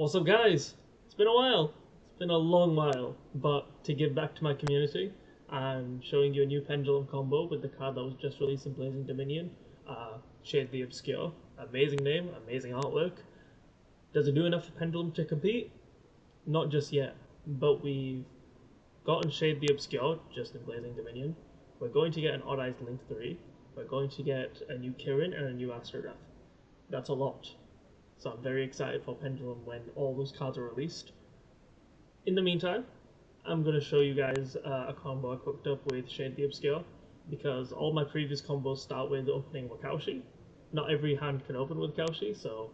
What's up, guys? It's been a while. It's been a long while, but to give back to my community, I'm showing you a new pendulum combo with the card that was just released in Blazing Dominion, Shade the Obscure. Amazing name, amazing artwork. Does it do enough for Pendulum to compete? Not just yet, but we've gotten Shade the Obscure just in Blazing Dominion. We're going to get an Odd Eyes Link 3. We're going to get a new Kirin and a new Astrograph. That's a lot. So I'm very excited for Pendulum when all those cards are released. In the meantime, I'm going to show you guys a combo I cooked up with Shade the Obscure, because all my previous combos start with opening Wakaushi. Not every hand can open with Wakaushi, so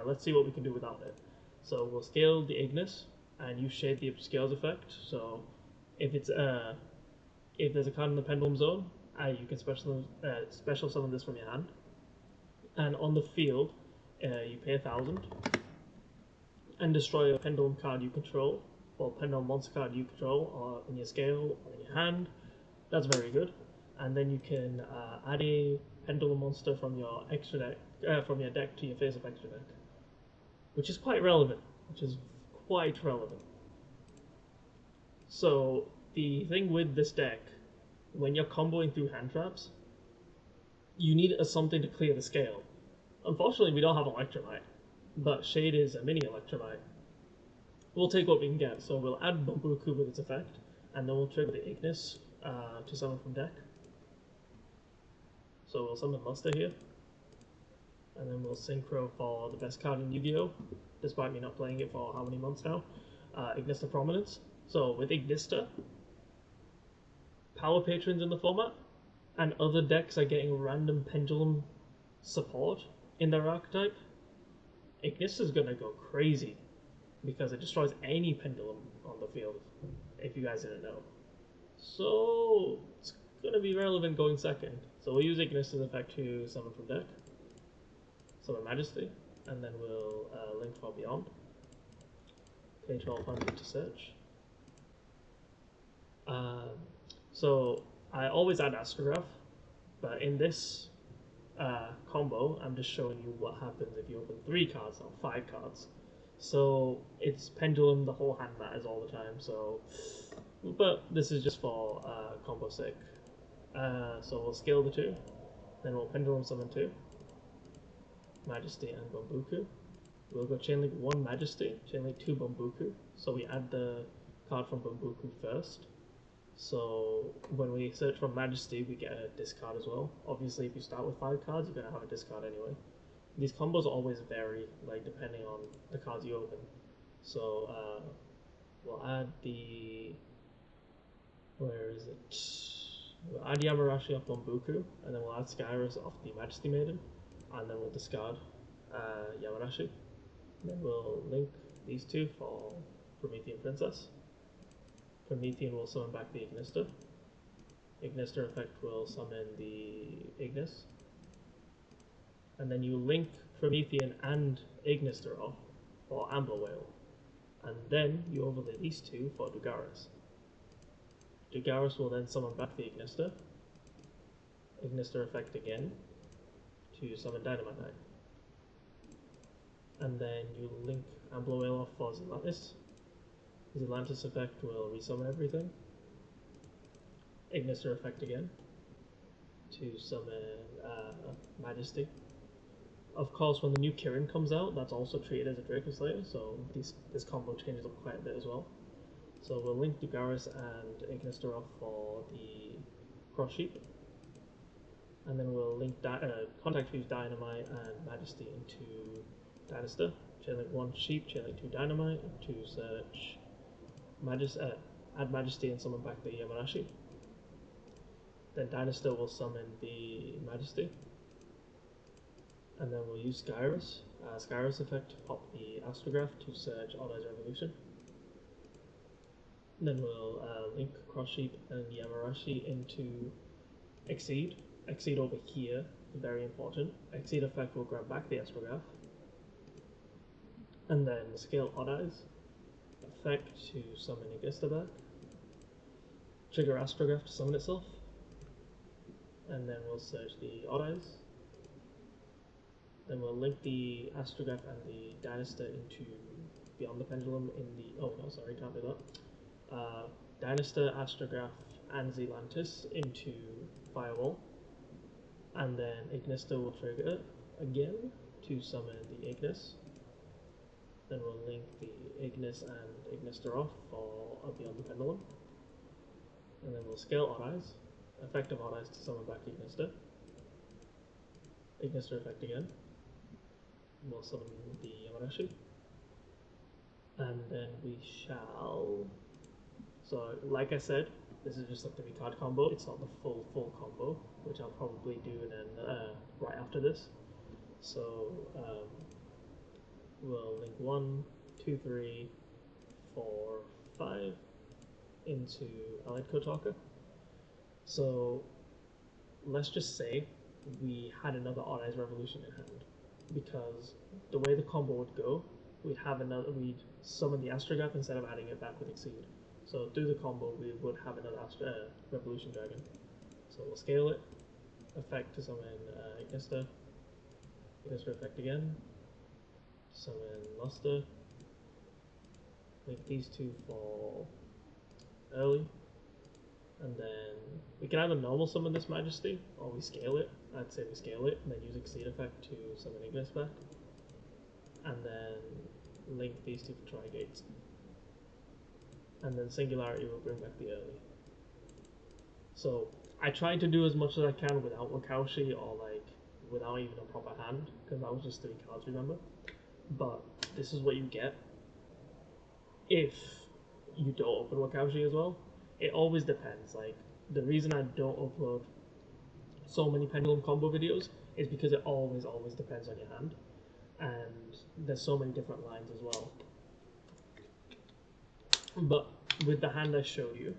let's see what we can do without it. So we'll scale the Ignis and use Shade the Obscure's effect. So if there's a card in the Pendulum zone, you can special summon this from your hand. And on the field, you pay 1,000 and destroy a Pendulum card you control, or Pendulum monster card you control, or in your scale, or in your hand. That's very good. And then you can add a Pendulum monster from your deck to your face-up extra deck, which is quite relevant. So the thing with this deck, when you're comboing through hand traps, you need something to clear the scale. Unfortunately, we don't have Electromite, but Shade is a mini Electromite. We'll take what we can get, so we'll add Bambuku with its effect, and then we'll trigger the Ignis to summon from deck. So we'll summon Luster here, and then we'll Synchro for the best card in Yu-Gi-Oh!, despite me not playing it for how many months now, Ignista Prominence. So with Ignista, Power Patrons in the format, and other decks are getting random Pendulum support in their archetype, Ignis is gonna go crazy because it destroys any Pendulum on the field, if you guys didn't know. So it's gonna be relevant going second. So we'll use Ignis' effect to summon from deck, summon Majesty, and then we'll link for Beyond. Pay 1,200 to search. So I always add Astrograph, but in this combo, I'm just showing you what happens if you open 3 cards, not 5 cards. So it's Pendulum, the whole hand matters all the time. So, but this is just for combo sake. So we'll scale the 2, then we'll Pendulum summon 2, Majesty and Bambuku. We'll go Chainlink 1 Majesty, Chainlink 2 Bambuku. So we add the card from Bambuku first. So when we search for Majesty, we get a discard as well. Obviously, if you start with 5 cards, you're gonna have a discard anyway. These combos always vary, like depending on the cards you open. So we'll add the, where is it? We'll add Yamarashi off Bambuku, and then we'll add Skyrus off the Majesty Maiden, and then we'll discard Yamarashi. Then we'll link these 2 for Promethean Princess. Promethean will summon back the Ignista. Ignista effect will summon the Ignis. And then you link Promethean and Ignista off for Amber Whale. And then you overlay these 2 for Dugaris. Dugaris will then summon back the Ignista. Ignista effect again to summon Dynamite Knight. And then you link Amber Whale off for Zelantis. Zelantis effect will resummon everything. Ignista effect again to summon Majesty. Of course, when the new Kirin comes out, that's also treated as a Dracoslayer, so this combo changes up quite a bit as well. So we'll link Dugaris and Ignista off for the Cross Sheep, and then we'll link Contact Fuse Dynamite and Majesty into Dynasta. Chainlink 1 Sheep, Chainlink 2 Dynamite to search add Majesty and summon back the Yamarashi. Then Dynasta will summon the Majesty. And then we'll use Skyrus. Skyrus effect to pop the Astrograph to search Odd Eyes Revolution. Then we'll link Cross Sheep and Yamarashi into Exceed. Exceed over here, very important. Exceed effect will grab back the Astrograph. And then scale Odd Eyes. Effect to summon Ignista back. Trigger Astrograph to summon itself. And then we'll search the Odd Eyes. Then we'll link the Astrograph and the Dynasta into Beyond the Pendulum in the. Oh no, sorry, can't do that. Dinister, Astrograph, and Zealantis into Firewall, and then Ignister will trigger again to summon the Ignis. Then we'll link the Ignis and Ignister off for Beyond the Pendulum, and then we'll scale Odd Eyes, effective Odd Eyes to summon back Ignister. Ignister effect again. We'll summon the Yamanashi, and then we shall. So, like I said, this is just a 3-card combo. It's not the full combo, which I'll probably do right after this. So we'll link 1, 2, 3, 4, 5 into Allied Code Talker. So let's just say we had another Odd Eyes Revolution in hand, because the way the combo would go, we'd summon the Astrograph instead of adding it back with Exceed. So through the combo, we would have another Revolution Dragon. So we'll scale it, effect to summon Ignister, Ignister effect again, summon Luster, link these two for early, and then we can either normal summon this Majesty, or we scale it. I'd say we scale it, and then use Exceed effect to summon Ignis back, and then link these two for Tri-Gates. And then Singularity will bring back the early. So I tried to do as much as I can without Wakaushi or without even a proper hand, because that was just 3 cards, remember? But this is what you get if you don't open Wakaushi as well. It always depends. The reason I don't upload so many Pendulum combo videos is because it always depends on your hand, and there's so many different lines as well. But with the hand I showed you,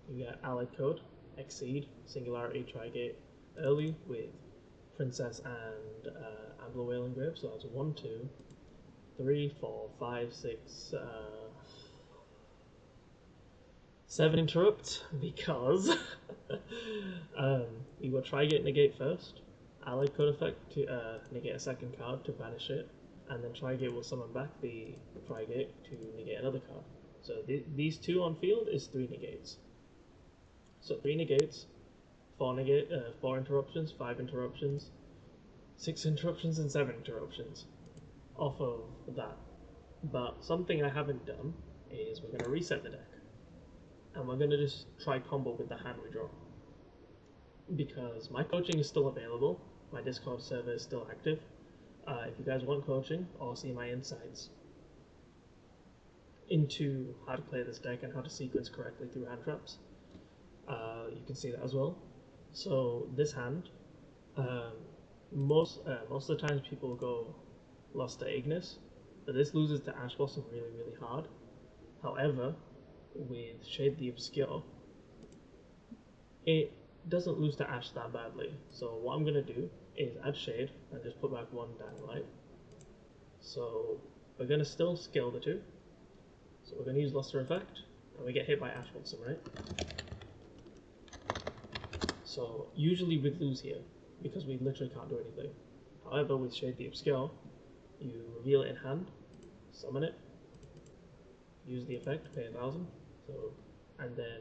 you get Allied Code, Exceed, Singularity, Tri-Gate, early with Princess and Ambler Whale Engrave. So that's 1, 2, 3, 4, 5, 6, 7 interrupt, because you got Tri-Gate negate first, Allied Code effect to negate a second card to banish it, and then Tri-Gate will summon back the Tri-Gate to negate another card. So these two on field is 3 negates. So 3 negates, 4 interruptions, 5 interruptions, 6 interruptions, and 7 interruptions off of that. But something I haven't done is we're going to reset the deck, and we're going to just try combo with the hand we draw. Because my coaching is still available, my Discord server is still active. If you guys want coaching or see my insights into how to play this deck and how to sequence correctly through hand traps, you can see that as well. So this hand, most of the times people go Luster Ignis, but this loses to Ash Blossom really hard. However, with Shade the Obscure, it doesn't lose to Ash that badly. So what I'm going to do is add Shade and just put back 1 Dying Light. So we're going to still scale the 2. So we're going to use Luster Effect, and we get hit by Ash Blossom, right? So usually we'd lose here, because we literally can't do anything. However, with Shade the Obscure, you reveal it in hand, summon it, use the effect, pay 1,000, and then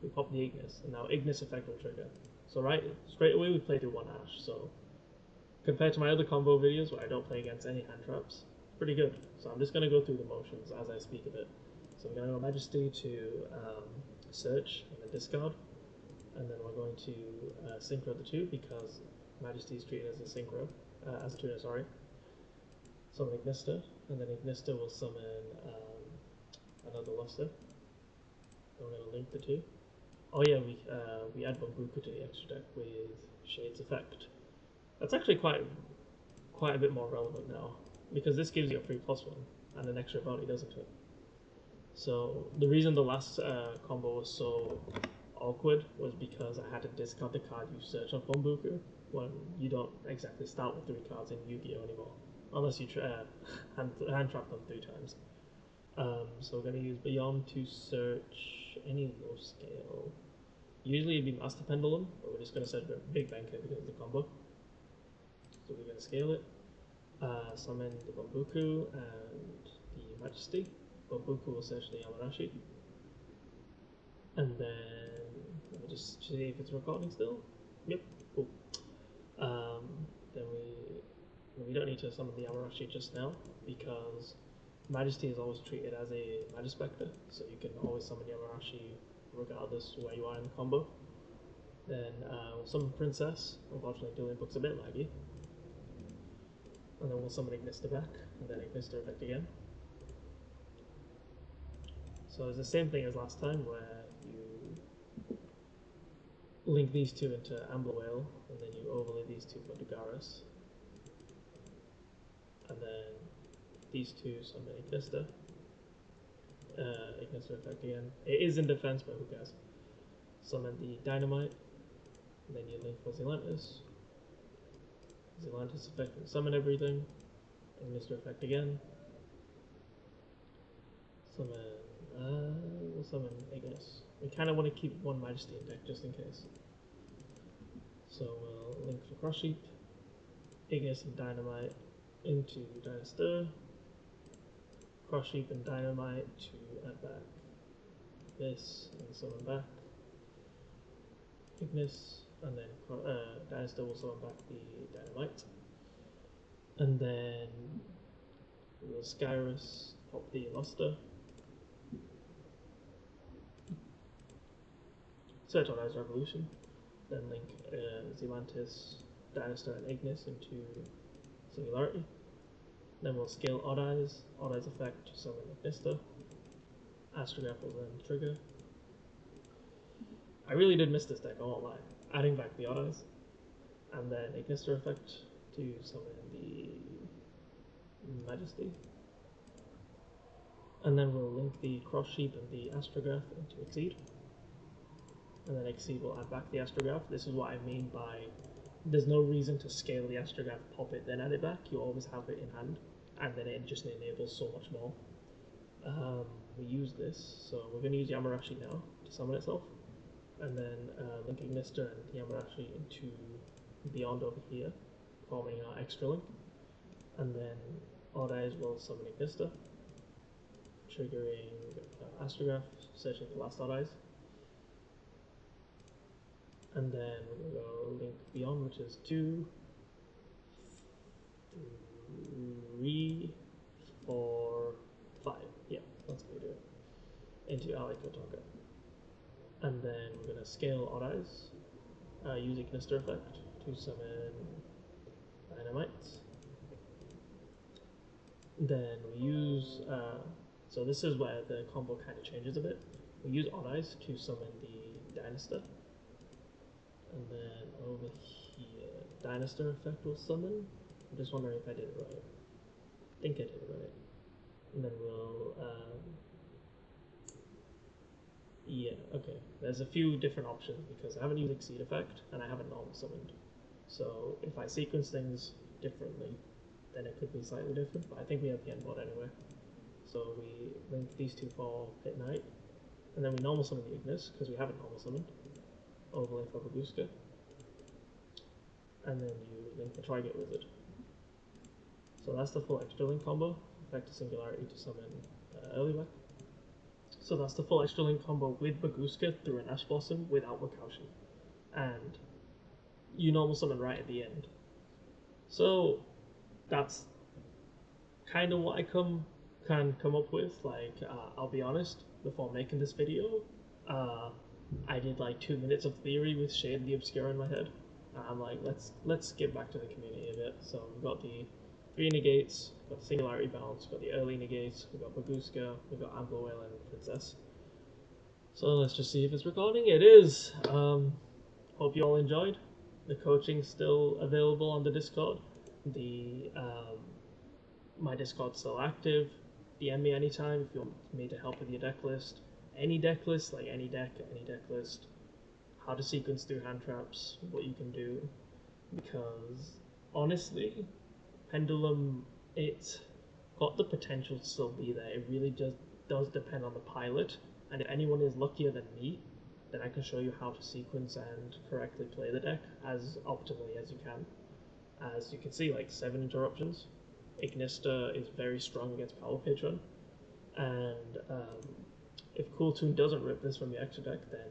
we pop the Ignis, and now Ignis effect will trigger. So straight away we play through 1 Ash, so compared to my other combo videos where I don't play against any hand traps, pretty good. So I'm just going to go through the motions as I speak of it. So we're going to go Majesty to search and then discard, and then we're going to synchro the 2 because Majesty is treated as a synchro, as a tuner, sorry. Summon Ignister, and then Ignister will summon another Luster. Then we're going to link the 2. Oh yeah, we add Bambuka to the extra deck with Shade's effect. That's actually quite a bit more relevant now, because this gives you a free +1 and an extra bounty, doesn't it? So the reason the last combo was so awkward was because I had to discard the card you search off Bambuku when you don't exactly start with 3 cards in Yu-Gi-Oh anymore, unless you hand trap them 3 times. So we're going to use Beyond to search any low scale. Usually it'd be Master Pendulum, but we're just going to set a Big Banker because of the combo. So we're going to scale it. summon the Bambuku and the Majesty. Bambuku will search the Yamarashi. And then, let me just see if it's recording still. Yep, cool. Then we don't need to summon the Yamarashi just now, because Majesty is always treated as a Magispectre, so you can always summon Yamarashi regardless where you are in the combo. Then we'll summon Princess. Unfortunately, Dueling Book's a bit laggy. And then we'll summon Ignister back, and then Ignister effect again. So it's the same thing as last time, where you link these two into Amber Whale, and then you overlay these two for Dugaris. And then these two summon Ignister. Ignister effect again. It is in defense, but who cares? Summon the Dynamite, and then you link for Zelantis. Zelantis effect and summon everything. Ignister effect again. Summon, we'll summon Ignis. We kind of want to keep one Majesty in deck just in case. So we'll link for Cross Sheep, Ignis and Dynamite into Dynastir, Cross Sheep and Dynamite to add back this and summon back Ignis, and then Dynastir will summon back the Dynamite. And then we'll Skyrus, pop the Luster, search on Ice Revolution, then link Zelantis, Dynastir and Ignis into Singularity. Then we'll scale Odd Eyes effect to summon Ignister. Astrograph will then trigger. I really did miss this deck, I won't lie. Adding back the Odd Eyes. And then Ignister effect to summon the Majesty. And then we'll link the Cross Sheep and the Astrograph into Exceed. And then Exceed will add back the Astrograph. This is what I mean by there's no reason to scale the Astrograph, pop it, then add it back. You always have it in hand, and then it just enables so much more. We use this, so we're going to use Yamarashi now to summon itself, and then link Ignister and Yamarashi into Beyond over here, forming our extra link. And then Odd Eyes will summon Ignister, triggering Astrograph, searching the last Odd Eyes. And then we're going to go link Beyond, which is 2, 3, 4, 5. Yeah, that's how we do it. Into Allied Kotoka. And then we're going to scale Odd Eyes, use Ignister effect to summon Dynamites. Then we use, so this is where the combo kind of changes a bit. We use Odd Eyes to summon the Dynastir. And then over here, Dynastir effect will summon. I'm just wondering if I did it right. I think I did it right. And then we'll, yeah, okay. There's a few different options because I haven't used Exceed effect and I haven't normal summoned. So if I sequence things differently, then it could be slightly different, but I think we have the end board anyway. So we link these two for Pit Knight, and then we normal summon the Ignis because we haven't normal summoned. Overlay for Baguska, and then you link the Trigate Wizard. So that's the full extra link combo, effect to Singularity to summon Earlyback. So that's the full extra link combo with Baguska through an Ash Blossom without Wakaushi. And you normal summon right at the end. So that's kind of what I can come up with. Like, I'll be honest, before making this video, I did like 2 minutes of theory with Shade the Obscure in my head. I'm like, let's get back to the community a bit. So we've got the 3 negates, we've got the Singularity Bounce, we've got the early negates, we've got Baguska, we've got Amber Whale and Princess. So let's just see if it's recording. It is. Hope you all enjoyed. The coaching's still available on the Discord. The my Discord's still active. DM me anytime if you want me to help with your deck list. Any deck list, like any deck list, how to sequence through hand traps, what you can do, because honestly, Pendulum, it's got the potential to still be there. It really just does depend on the pilot, and if anyone is luckier than me, then I can show you how to sequence and correctly play the deck as optimally as you can. As you can see, like 7 interruptions, Ignista is very strong against Power Patron, and if Cool Tune doesn't rip this from the extra deck, then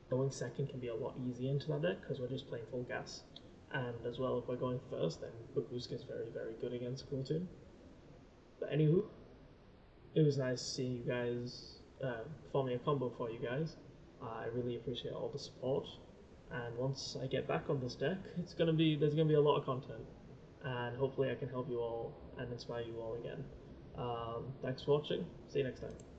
going second can be a lot easier into that deck because we're just playing full gas. And as well, if we're going first, then Baguska is very, very good against Cool Tune. But anywho, it was nice seeing you guys, forming a combo for you guys. I really appreciate all the support. And once I get back on this deck, there's gonna be a lot of content, and hopefully I can help you all and inspire you all again. Thanks for watching. See you next time.